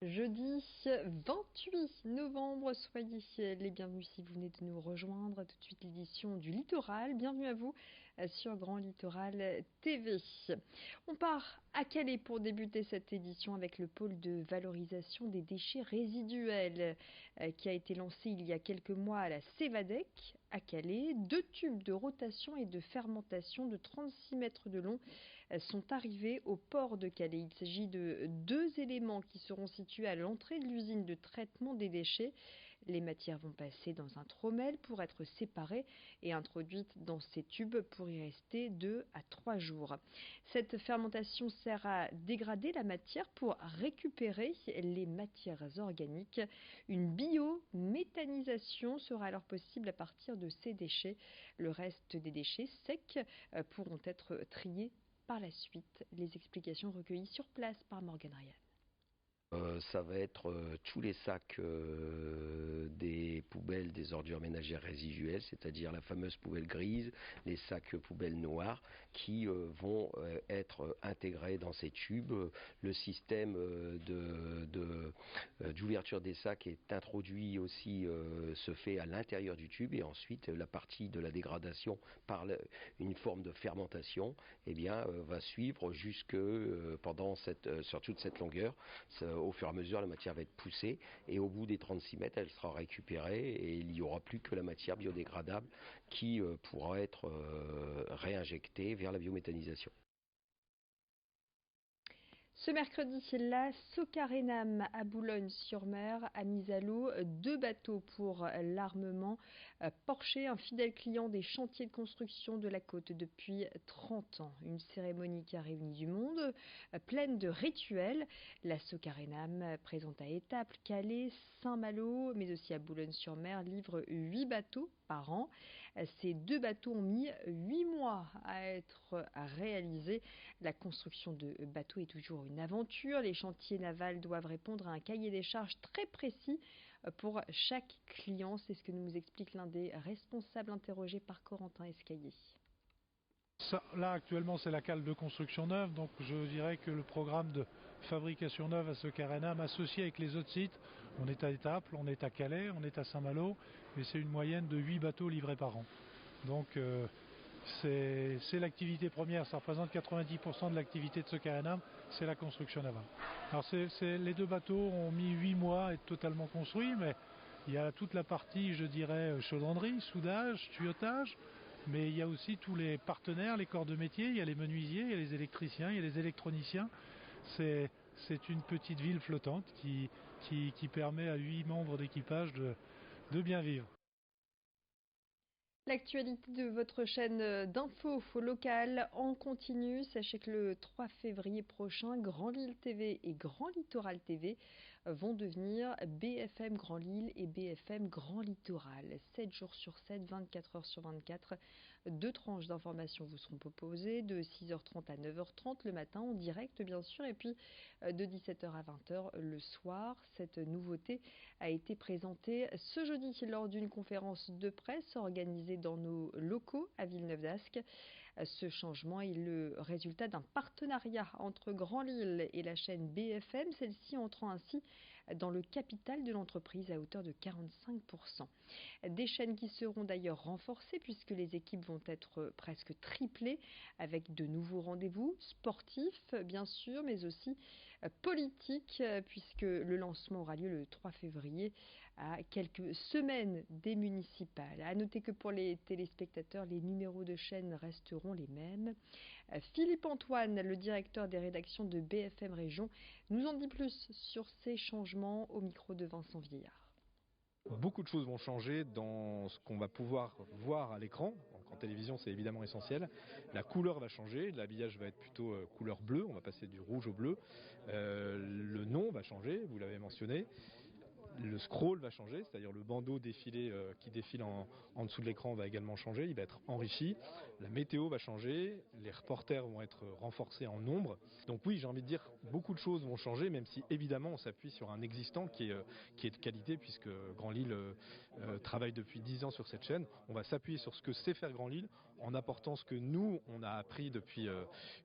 Jeudi 28 novembre, soyez les bienvenus si vous venez de nous rejoindre. Tout de suite l'édition du Littoral. Bienvenue à vous sur Grand Littoral TV. On part à Calais pour débuter cette édition avec le pôle de valorisation des déchets résiduels qui a été lancé il y a quelques mois à la Cévadec à Calais. 2 tubes de rotation et de fermentation de 36 mètres de long sont arrivés au port de Calais. Il s'agit de 2 éléments qui seront situés à l'entrée de l'usine de traitement des déchets. Les matières vont passer dans un trommel pour être séparées et introduites dans ces tubes pour y rester 2 à 3 jours. Cette fermentation sert à dégrader la matière pour récupérer les matières organiques. Une biométhanisation sera alors possible à partir de ces déchets. Le reste des déchets secs pourront être triés par la suite. Les explications recueillies sur place par Morgane Rial. Ça va être tous les sacs des poubelles des ordures ménagères résiduelles, c'est-à-dire la fameuse poubelle grise, les sacs poubelles noirs qui vont être intégrés dans ces tubes. Le système d'ouverture des sacs est introduit aussi, se fait à l'intérieur du tube, et ensuite la partie de la dégradation par une forme de fermentation va suivre jusque sur toute cette longueur. Au fur et à mesure, la matière va être poussée et au bout des 36 mètres, elle sera récupérée et il n'y aura plus que la matière biodégradable qui pourra être réinjectée vers la biométhanisation. Ce mercredi, la Socarénam à Boulogne-sur-Mer a mis à l'eau 2 bateaux pour l'armement Porcher, un fidèle client des chantiers de construction de la côte depuis 30 ans. Une cérémonie qui a réuni du monde, pleine de rituels. La Socarénam, présente à Étaples, Calais, Saint-Malo, mais aussi à Boulogne-sur-Mer, livre 8 bateaux par an. Ces 2 bateaux ont mis 8 mois à être réalisés. La construction de bateaux est toujours une aventure. Les chantiers navals doivent répondre à un cahier des charges très précis pour chaque client. C'est ce que nous explique l'un des responsables interrogés par Corentin Escaillé. Là actuellement c'est la cale de construction neuve, donc je dirais que le programme de fabrication neuve à Socarénam associé avec les autres sites, on est à Étaples, on est à Calais, on est à Saint-Malo, mais c'est une moyenne de 8 bateaux livrés par an. Donc c'est l'activité première, ça représente 90% de l'activité de Socarénam, c'est la construction navale. Alors les 2 bateaux ont mis 8 mois à être totalement construits, mais il y a toute la partie, je dirais, chaudronnerie, soudage, tuyautage, mais il y a aussi tous les partenaires, les corps de métier, il y a les menuisiers, il y a les électriciens, il y a les électroniciens. C'est une petite ville flottante qui permet à 8 membres d'équipage de bien vivre. L'actualité de votre chaîne d'infos locales en continu. Sachez que le 3 février prochain, Grand Lille TV et Grand Littoral TV vont devenir BFM Grand Lille et BFM Grand Littoral. 7 jours sur 7, 24 heures sur 24. 2 tranches d'informations vous seront proposées de 6h30 à 9h30 le matin en direct bien sûr, et puis de 17h à 20h le soir. Cette nouveauté a été présentée ce jeudi lors d'une conférence de presse organisée dans nos locaux à Villeneuve-d'Ascq. Ce changement est le résultat d'un partenariat entre Grand Lille et la chaîne BFM, celle-ci entrant ainsi dans le capital de l'entreprise à hauteur de 45%. Des chaînes qui seront d'ailleurs renforcées puisque les équipes vont être presque triplées avec de nouveaux rendez-vous sportifs bien sûr, mais aussi politiques puisque le lancement aura lieu le 3 février à quelques semaines des municipales. À noter que pour les téléspectateurs, les numéros de chaîne resteront les mêmes. Philippe Antoine, le directeur des rédactions de BFM Région, nous en dit plus sur ces changements au micro de Vincent Vieillard. Beaucoup de choses vont changer dans ce qu'on va pouvoir voir à l'écran. Donc en télévision, c'est évidemment essentiel. La couleur va changer, l'habillage va être plutôt couleur bleue, on va passer du rouge au bleu. Le nom va changer, vous l'avez mentionné. Le scroll va changer, c'est-à-dire le bandeau défilé qui défile en dessous de l'écran va également changer, il va être enrichi. La météo va changer, les reporters vont être renforcés en nombre. Donc oui, j'ai envie de dire, beaucoup de choses vont changer, même si évidemment on s'appuie sur un existant qui est de qualité, puisque Grand Lille travaille depuis 10 ans sur cette chaîne. On va s'appuyer sur ce que sait faire Grand Lille en apportant ce que nous, on a appris depuis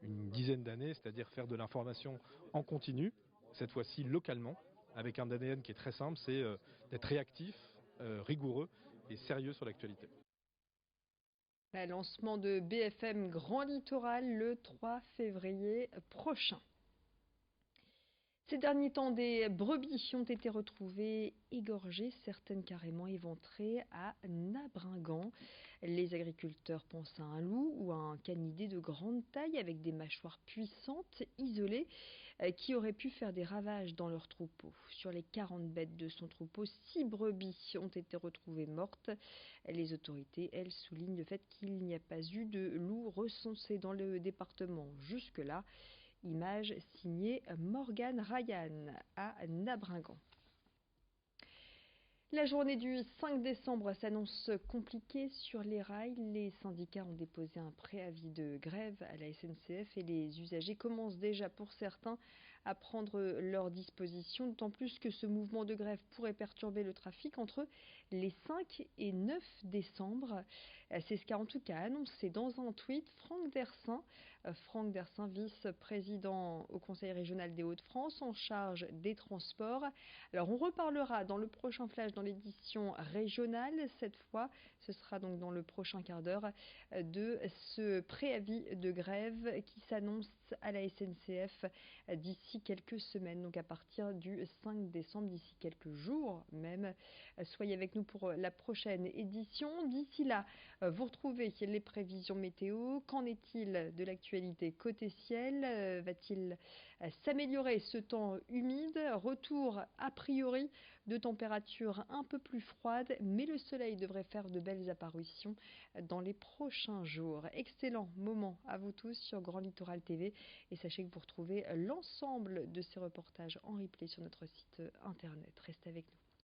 une dizaine d'années, c'est-à-dire faire de l'information en continu, cette fois-ci localement, avec un ADN qui est très simple, c'est d'être réactif, rigoureux et sérieux sur l'actualité. Le lancement de BFM Grand Littoral le 3 février prochain. Ces derniers temps, des brebis ont été retrouvées égorgées, certaines carrément éventrées à Nabringan. Les agriculteurs pensent à un loup ou à un canidé de grande taille avec des mâchoires puissantes, isolées, qui auraient pu faire des ravages dans leur troupeau. Sur les 40 bêtes de son troupeau, 6 brebis ont été retrouvées mortes. Les autorités, elles, soulignent le fait qu'il n'y a pas eu de loup recensé dans le département jusque-là. Image signée Morgane Ryan à Nabringan. La journée du 5 décembre s'annonce compliquée sur les rails. Les syndicats ont déposé un préavis de grève à la SNCF et les usagers commencent déjà pour certains à prendre leurs dispositions, d'autant plus que ce mouvement de grève pourrait perturber le trafic entre les 5 et 9 décembre. C'est ce qu'a en tout cas annoncé dans un tweet Franck Dersin, vice-président au Conseil régional des Hauts-de-France en charge des transports. Alors on reparlera dans le prochain flash dans l'édition régionale. Cette fois, ce sera donc dans le prochain quart d'heure de ce préavis de grève qui s'annonce à la SNCF d'ici quelques semaines, donc à partir du 5 décembre, d'ici quelques jours même. Soyez avec nous pour la prochaine édition. D'ici là, vous retrouvez les prévisions météo. Qu'en est-il de l'actualité côté ciel? Va-t-il s'améliorer ce temps humide? Retour a priori de températures un peu plus froides, mais le soleil devrait faire de belles apparitions dans les prochains jours. Excellent moment à vous tous sur Grand Littoral TV et sachez que vous retrouvez l'ensemble de ces reportages en replay sur notre site internet. Restez avec nous.